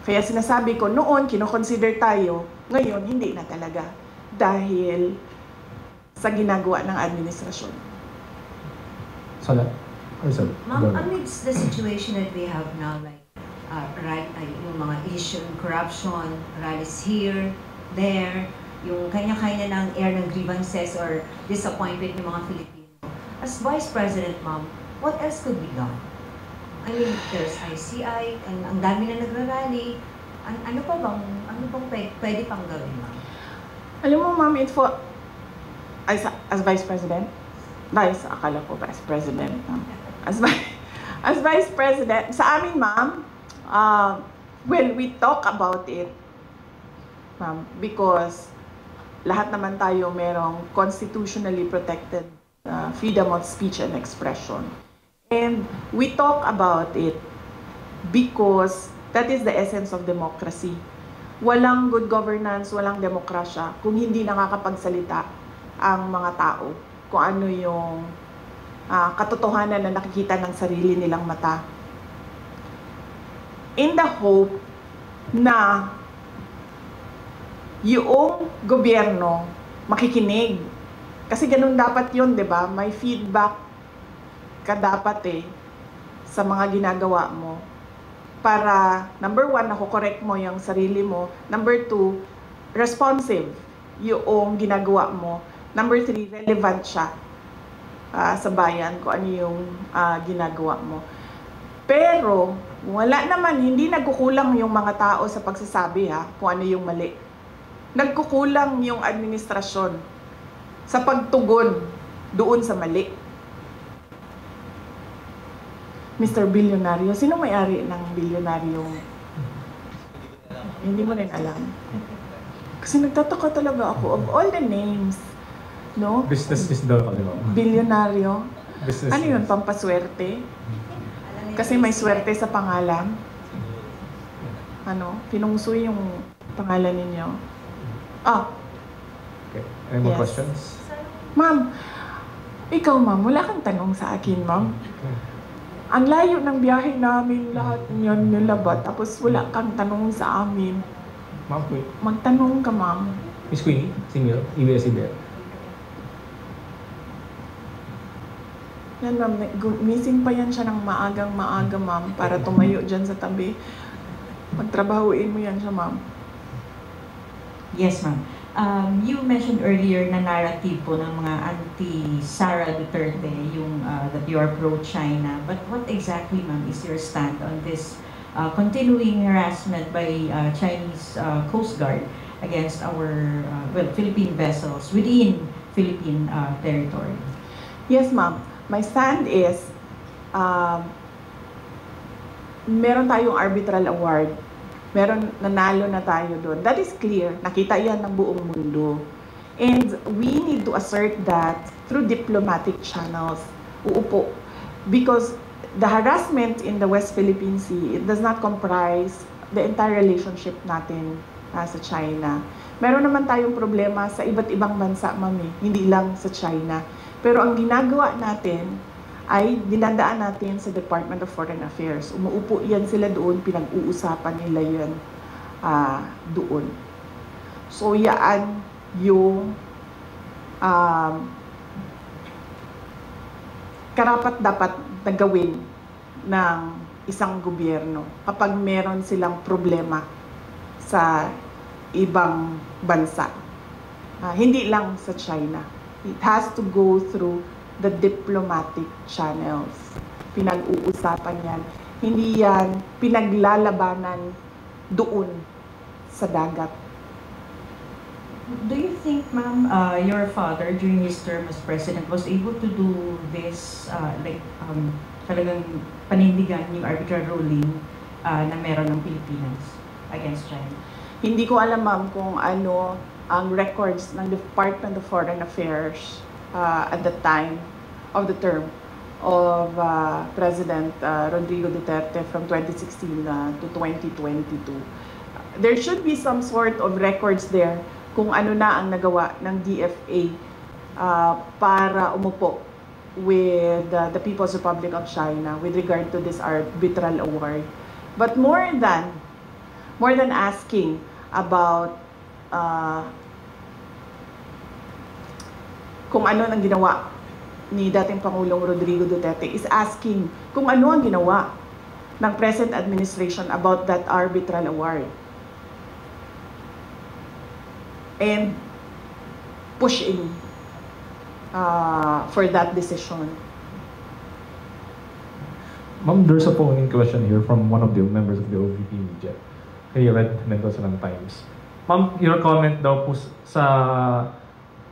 Speaker 1: Kaya sinasabi ko, noon, kinoconsider tayo, ngayon, hindi na talaga. Dahil sa ginagawa ng administrasyon.
Speaker 2: Sala?
Speaker 3: Ma'am, amidst the situation that we have now, like, yung mga issue, corruption, rallies here, there, yung kanya-kanya ng air ng grievances or disappointment ng mga Filipino. As Vice President, ma'am, what else could be done? I mean, there's ICI, ang dami na nagrarally. Ano bang pwede pang gawin, ma'am?
Speaker 1: Alam mo, ma'am, as Vice President, akala ko Vice President. As Vice President, sa amin, ma'am, well, we talk about it, ma'am, because lahat naman tayo merong constitutionally protected freedom of speech and expression. And we talk about it because that is the essence of democracy. Walang good governance, walang demokrasya kung hindi nakakapagsalita ang mga tao kung ano yung katotohanan na nakikita ng sarili nilang mata. In the hope na yung gobyerno makikinig. Kasi ganun dapat yun, di ba? May feedback ka dapat sa mga ginagawa mo. Para, number one, nakokorek mo yung sarili mo. Number two, responsive yung ginagawa mo. Number three, relevant siya sa bayan kung ano yung ginagawa mo. Pero, wala naman, hindi nagkukulang yung mga tao sa pagsasabi kung ano yung mali. Nagkukulang yung administrasyon sa pagtugon doon sa mali. Mr. Bilyonaryo, sino may-ari ng bilyonaryong? Hindi mo rin alam. Kasi nagtataka talaga ako of all the names, no?
Speaker 2: Business is daw kanila.
Speaker 1: Bilyonaryo.
Speaker 2: Business.
Speaker 1: Ano yun, pampaswerte? Kasi may swerte sa pangalan. Pinungsoy yung pangalan ninyo.
Speaker 2: Okay. Any more
Speaker 1: Yes.
Speaker 2: questions?
Speaker 1: Ma'am, ikaw ma'am, wala kang tanong sa akin, ma'am. Ang layo ng biyahe namin, lahat yan nilabat. Tapos wala kang tanong sa amin.
Speaker 2: Ma'am, wait.
Speaker 1: Magtanong ka, ma'am.
Speaker 2: Miss Queenie, Singil, ABS-CBN.
Speaker 1: Yan, ma'am. Missing pa yan siya ng maagang maaga, ma'am, para tumayo dyan sa tabi. Pagtrabahuin mo yan siya, ma'am.
Speaker 6: Yes, ma'am. You mentioned earlier na narrative po ng mga anti-Sara Duterte, yung that you are pro-China. But what exactly, ma'am, is your stand on this continuing harassment by Chinese Coast Guard against our Philippine vessels within Philippine territory?
Speaker 1: Yes, ma'am. My stand is, meron tayong arbitral award. Meron, nanalo na tayo doon. That is clear. Nakita yan ng buong mundo. And we need to assert that through diplomatic channels. Uupo. Because the harassment in the West Philippine Sea, it does not comprise the entire relationship natin sa China. Meron naman tayong problema sa iba't ibang bansa, mami. Hindi lang sa China. Pero ang ginagawa natin ay dinadaan natin sa Department of Foreign Affairs. Umuupo yan sila doon, pinag-uusapan nila yan doon. So, yan yung karapat-dapat na gawin ng isang gobyerno kapag meron silang problema sa ibang bansa. Hindi lang sa China. It has to go through the diplomatic channels. Pinag-uusapan yan. Hindi yan pinaglalabanan doon sa dagat.
Speaker 6: Do you think, ma'am, your father during his term as president was able to do this, talagang panindigan yung arbitral ruling na meron ng Pilipinas against China?
Speaker 1: Hindi ko alam, ma'am, kung ano ang records ng Department of Foreign Affairs at the time of the term of President Rodrigo Duterte from 2016 to 2022. There should be some sort of records there kung ano na ang nagawa ng DFA para umupo with the People's Republic of China with regard to this arbitral award. But more than asking about kung ano ang ginawa ni dating Pangulong Rodrigo Duterte is asking kung ano ang ginawa ng present administration about that arbitral award. And pushing for that decision.
Speaker 2: Ma'am, there's a following question here from one of the members of the OVP media. Kay Red Mendoza ng Times. Ma'am, your comment daw po sa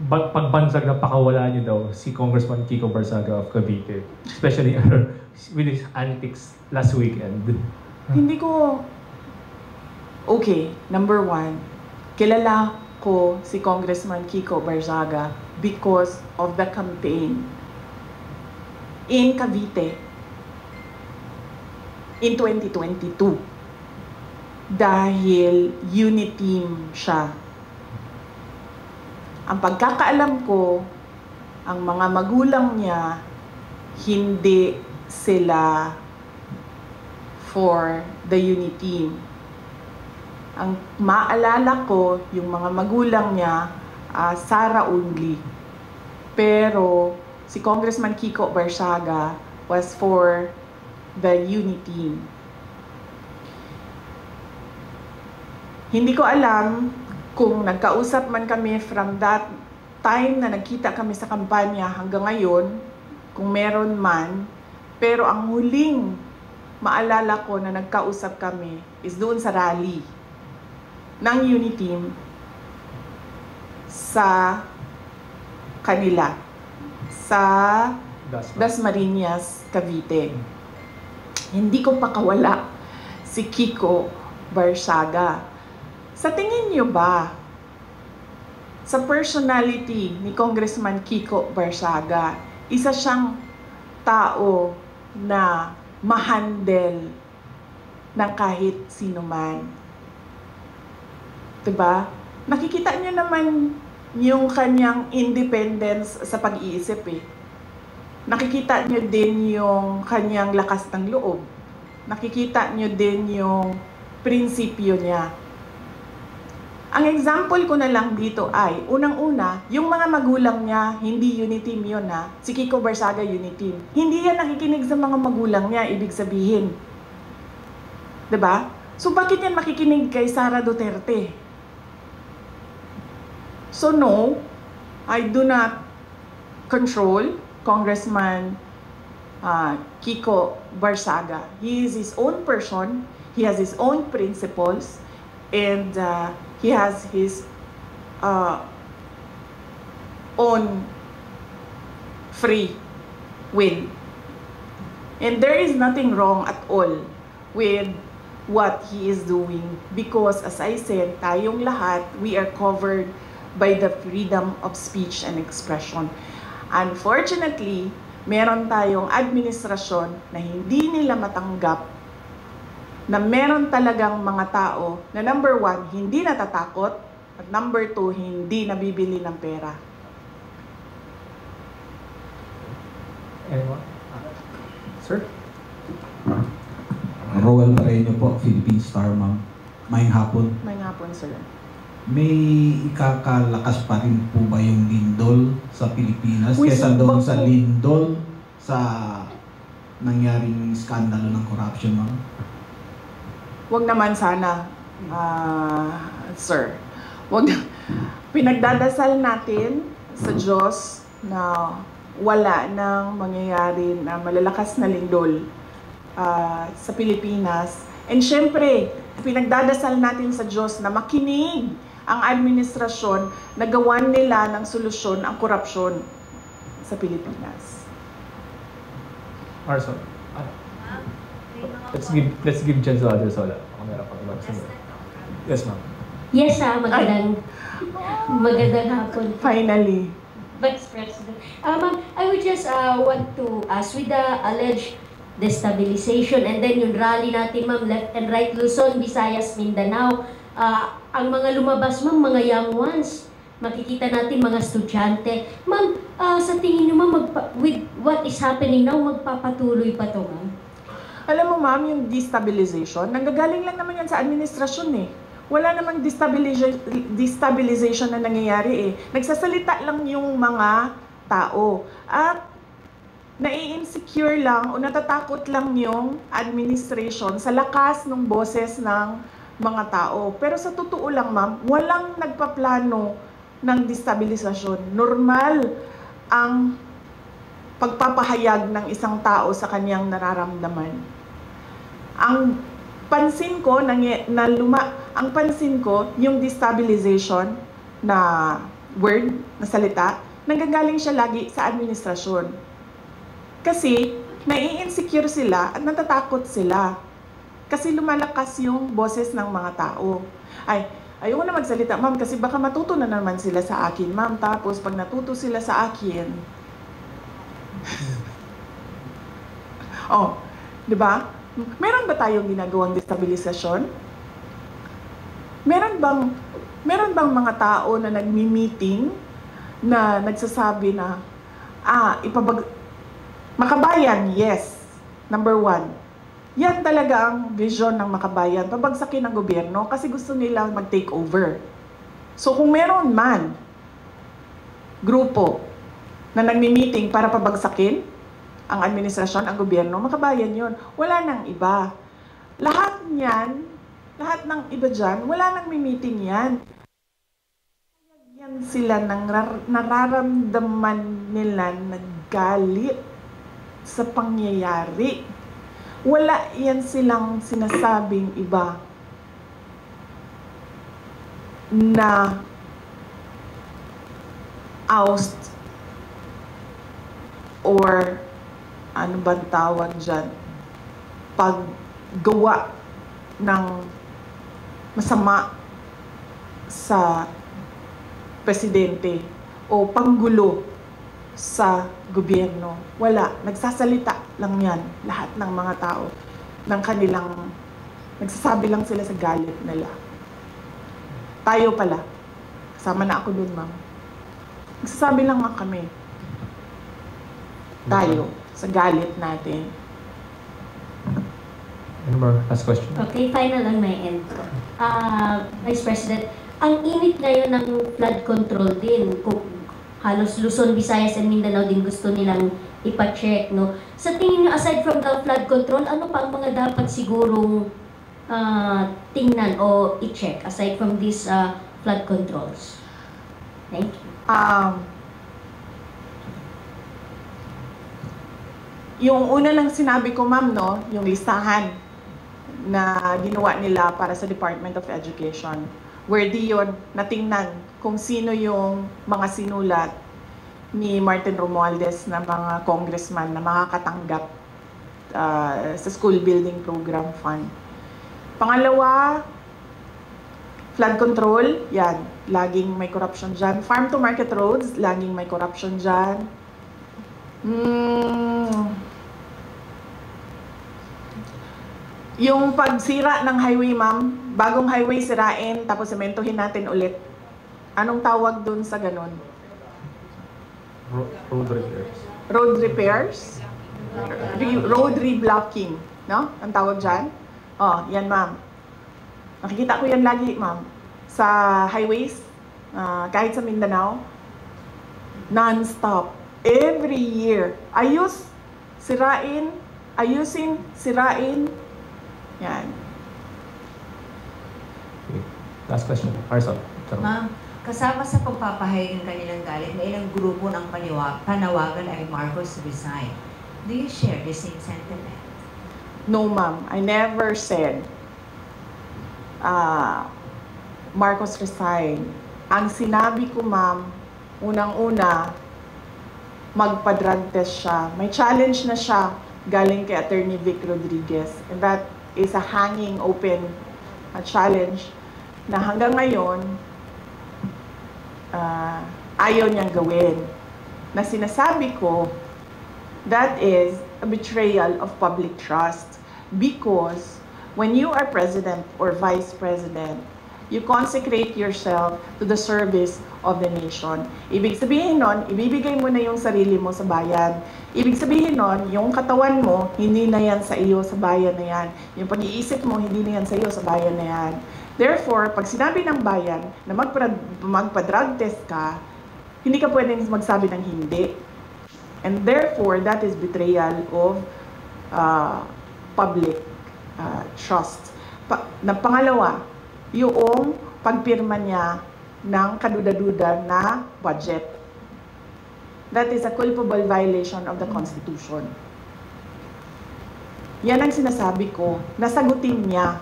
Speaker 2: pagbansag na pakawala niyo daw si Congressman Kiko Barzaga of Cavite, especially with his antics last weekend.
Speaker 1: Hindi ko... Okay, number one, kilala ko si Congressman Kiko Barzaga because of the campaign in Cavite in 2022. Dahil uniteam siya. Ang pagkakaalam ko, ang mga magulang niya, hindi sila for the uniteam. Ang maalala ko, yung mga magulang niya, Sara only. Pero si Congressman Kiko Barzaga was for the uniteam. Hindi ko alam kung nagkausap man kami from that time na nagkita kami sa kampanya hanggang ngayon, kung meron man, pero ang huling maalala ko na nagkausap kami is doon sa rally ng Uniteam sa kanila, sa Dasmariñas, Cavite. Hindi ko pakawala si Kiko Barzaga. Sa tingin niyo ba, sa personality ni Congressman Kiko Barzaga, isa siyang tao na ma-handle ng kahit sino man? Diba? Nakikita niyo naman yung kanyang independence sa pag-iisip eh. nakikita nyo din yung kanyang lakas ng loob. Nakikita nyo din yung prinsipyo niya. Ang example ko na lang dito ay, unang-una, yung mga magulang niya, hindi uniteam yun ha. Si Kiko Barsaga, uniteam. Hindi yan nakikinig sa mga magulang niya, ibig sabihin. 'Di ba? So bakit yan makikinig kay Sara Duterte? So no, I do not control Congressman Kiko Barsaga. He is his own person, he has his own principles, and he has his own free will. And there is nothing wrong at all with what he is doing because, as I said, tayong lahat, we are covered by the freedom of speech and expression. Unfortunately, meron tayong administrasyon na hindi nila matanggap na meron talagang mga tao na number 1, hindi natatakot, at number 2, hindi nabibili ng pera.
Speaker 2: Anyone? Sir?
Speaker 7: Roel Pareño po, Philippine Star, ma'am. Mayang hapon.
Speaker 1: May nga po, sir.
Speaker 7: May ikakalakas pa rin po ba yung lindol sa Pilipinas kesa doon sa lindol sa nangyaring skandalo ng corruption, ma'am?
Speaker 1: Wag naman sana, sir. Wag na. Pinagdadasal natin sa Diyos na wala nang mangyayari na malalakas na lindol sa Pilipinas. And syempre, pinagdadasal natin sa Diyos na makinig ang administrasyon na gawan nila ng solusyon ang korupsyon sa Pilipinas.
Speaker 2: Arson. Let's give chance to others wala. Baka meron pang ibang sunod. Yes, ma'am.
Speaker 8: Yes, magandang hapon.
Speaker 1: Finally.
Speaker 8: Vice President. Ma'am, I would just want to ask, with the alleged destabilization and then yung rally natin, ma'am, left and right, Luzon, Visayas, Mindanao, ang mga lumabas, ma'am, mga young ones, makikita natin mga estudyante. Ma'am, sa tingin niyo, ma'am, with what is happening now, magpapatuloy pa to, ma'am?
Speaker 1: Alam mo, ma'am, yung destabilization, nanggagaling lang naman yan sa administrasyon eh. Wala namang destabilization na nangyayari eh. Nagsasalita lang yung mga tao. At nai-insecure lang o natatakot lang yung administration sa lakas ng boses ng mga tao. Pero sa totoo lang, ma'am, walang nagpaplano ng destabilisasyon. Normal ang pagpapahayag ng isang tao sa kanyang nararamdaman. Ang pansin ko yung destabilization na word, na salita, nanggagaling siya lagi sa administrasyon. Kasi nai-insecure sila at natatakot sila. Kasi lumalakas yung boses ng mga tao. Ayoko na magsalita, ma'am, kasi baka matuto na naman sila sa akin, ma'am. Tapos pag natuto sila sa akin, di ba? Meron ba tayong ginagawang destabilisasyon? Meron bang mga tao na nagmi-meeting na nagsasabi na Makabayan, yes. Number 1. Yan talaga ang vision ng Makabayan. Pabagsakin ng gobyerno kasi gusto nilang mag-take over. So kung meron man grupo na nagmi-meeting para pabagsakin ang administrasyon, ang gobyerno, Makabayan yon. Wala nang iba. Lahat ng iba dyan, wala nang meeting yan. Yan sila ng nararamdaman nila na galit sa pangyayari. Wala yan silang sinasabing iba na oust or ano bang tawag dyan, paggawa ng masama sa presidente o panggulo sa gobyerno. Wala. Nagsasalita lang yan, lahat ng mga tao, ng kanilang, nagsasabi lang sila sa galit nila. Tayo pala, kasama na ako dun, ma'am. Nagsasabi lang nga kami. tayo sa galit natin.
Speaker 2: Any more last question?
Speaker 8: Okay, final on my end. Vice President, ang init ngayon ng flood control din. Kung halos Luzon, Visayas, and Mindanao din gusto nilang ipa-check, no? Sa tingin niyo, aside from the flood control, ano pa ang mga dapat sigurong tingnan o i-check aside from these flood controls? Thank you.
Speaker 1: Yung una lang sinabi ko, ma'am, no, yung listahan na ginawa nila para sa Department of Education. Worthy yun, natingnan kung sino yung mga sinulat ni Martin Romualdez na mga congressman na makakatanggap sa School Building Program Fund. Pangalawa, flood control, yan, laging may corruption dyan. Farm to market roads, laging may corruption dyan. Yung pagsira ng highway, ma'am, bagong highway sirain, tapos sementohin natin ulit. Anong tawag dun sa ganun?
Speaker 2: Road repairs.
Speaker 1: Road repairs? Road reblocking, no? Ang tawag dyan? Oh, yan, ma'am. Nakikita ko yan lagi, ma'am. Sa highways, kahit sa Mindanao, non-stop. Every year. Ayos, sirain, ayusin, sirain. Yan.
Speaker 2: Okay. Last question. Arson.
Speaker 3: Ma'am, kasama sa pagpapahayag ng kanilang galit na ilang grupo ng panawagan ay Marcos resign. Do you share the same sentiment?
Speaker 1: No, ma'am. I never said Marcos resign. Ang sinabi ko, ma'am, unang-una, magpa-drug test siya. May challenge na siya galing kay Attorney Vic Rodriguez. And that is a hanging open challenge na hanggang ngayon ayaw niyang gawin. Na sinasabi ko, that is a betrayal of public trust. Because when you are president or vice president, you consecrate yourself to the service of the nation. Ibig sabihin nun, ibibigay mo na yung sarili mo sa bayan. Ibig sabihin nun, yung katawan mo, hindi na yan sa iyo sa bayan na yan. Yung pag-iisip mo, hindi na yan sa iyo sa bayan na yan. Therefore, pag sinabi ng bayan na magpa-drug test ka, hindi ka pwedeng magsabi ng hindi. And therefore, that is betrayal of public trust. Pangalawa, yung pagpirma niya ng kaduda-duda na budget. That is a culpable violation of the Constitution. Yan ang sinasabi ko, nasagutin niya,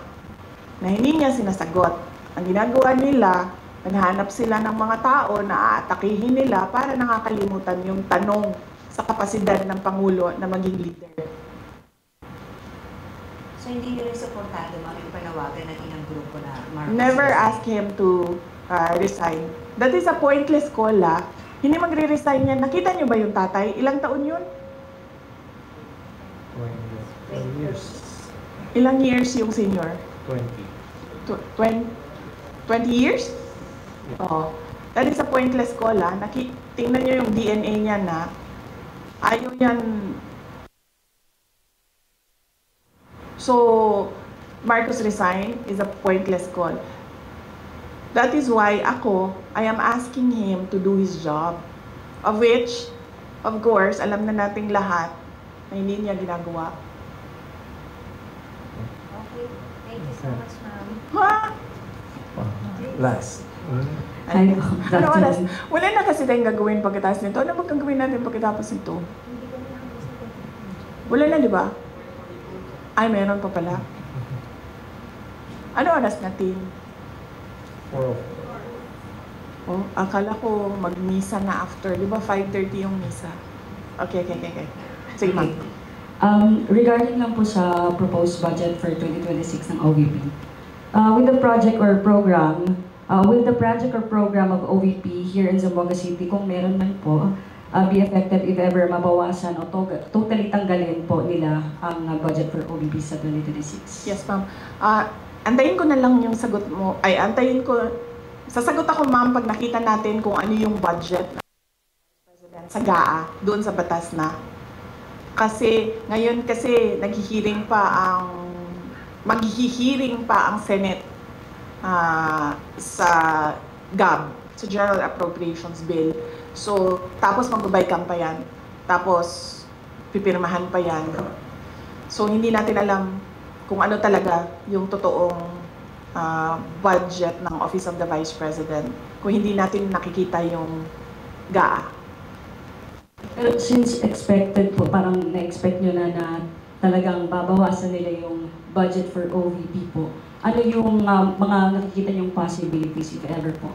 Speaker 1: na hindi niya sinasagot. Ang ginagawa nila, naghanap sila ng mga tao na aatakihin nila para nakakalimutan yung tanong sa kapasidad ng Pangulo na maging leader.
Speaker 3: So hindi nyo rin supportado yung panawagan ng ilang grupo na Marcos
Speaker 1: Never
Speaker 3: resign?
Speaker 1: ask him to resign. That is a pointless call, Hindi magre-resign yan. Nakita niyo ba yung tatay? Ilang taon yun?
Speaker 2: 20 years.
Speaker 1: Ilang years yung senior?
Speaker 2: 20.
Speaker 1: 20 years? Oo. That is a pointless call, Tingnan niyo yung DNA niya na ayaw yan. So, Marcos resign is a pointless call. That is why I am asking him to do his job. Of which, of course, alam na nating lahat na hindi niya ginagawa.
Speaker 3: Okay. Thank you so much, ma'am.
Speaker 1: Ha?
Speaker 2: Last.
Speaker 6: Hi,
Speaker 1: Ano oras? Wala na kasi tayong gagawin pagkatapos nito. Ano bang gagawin natin pagkatapos nito? Wala na, di ba? Ay, meron pa pala. Ano oras natin?
Speaker 2: 4.
Speaker 1: Oh, akala ko mag-misa na after. Di ba 5:30 yung misa? Okay. Sige, ma'am.
Speaker 9: Regarding lang po sa proposed budget for 2026 ng OVP, with the project or program of OVP here in Zamboanga City, kung meron man po, be effective if ever mabawasan o totally tanggalin po nila ang budget for OVP sa 2026.
Speaker 1: Yes, ma'am. Antayin ko na lang yung sagot mo. Sasagot ako, ma'am, pag nakita natin kung ano yung budget ng President sa GAA, doon sa batas na. Kasi ngayon kasi maghihiring pa ang Senate sa GAB, sa General Appropriations Bill. So, tapos magbabaykan pa yan. Tapos, pipirmahan pa yan. So, hindi natin alam kung ano talaga yung totoong budget ng Office of the Vice President kung hindi natin nakikita yung GAA.
Speaker 9: Pero since expected po, parang na-expect nyo na talagang babawasan nila yung budget for OVP po, ano yung mga nakikita nyong possibilities, if ever po?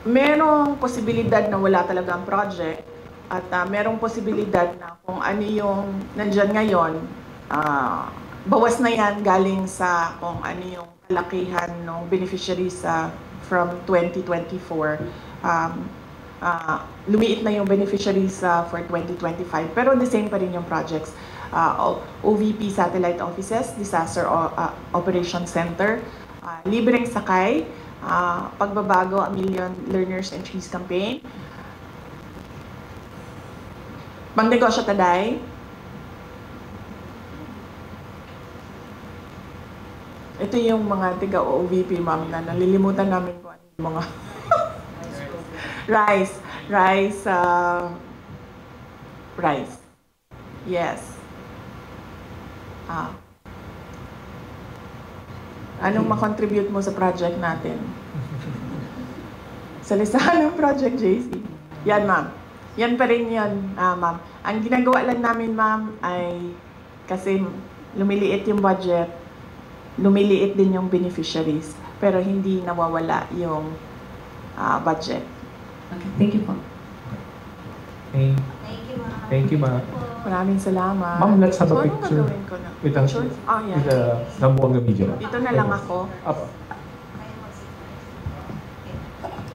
Speaker 1: Merong posibilidad na wala talagang project at merong posibilidad na kung ano yung nandyan ngayon, bawas na yan galing sa kung ano yung kalakihan ng beneficiaries from 2024. Lumiit na yung beneficiaries for 2025, pero the same pa rin yung projects. OVP Satellite Offices, Disaster Operation Center, libreng sakay, pagbabago, 1 Million Learners and Trees Campaign, Mangnegosyo Taday, ito yung mga tiga-OVP, ma'am, na nalilimutan namin kung ano yung mga rice. Yes. Anong makontribute mo sa project natin? Sa listahan ng project, JC. Yan, ma'am. Yan pa rin yan, ma'am. Ang ginagawa lang namin, ma'am, ay kasi lumiliit yung budget, lumiliit din yung beneficiaries, pero hindi nawawala yung budget.
Speaker 9: Okay, thank you po.
Speaker 3: Thank you, ma'am.
Speaker 2: Thank you, ma'am.
Speaker 1: Maraming salamat.
Speaker 2: Ma'am, let's have a
Speaker 1: So, anong
Speaker 2: picture
Speaker 1: gagawin ko na?
Speaker 2: with
Speaker 1: Picture? Oh, yeah.
Speaker 2: the Zamboanga Media.
Speaker 1: Dito na lang ako.
Speaker 2: Apo.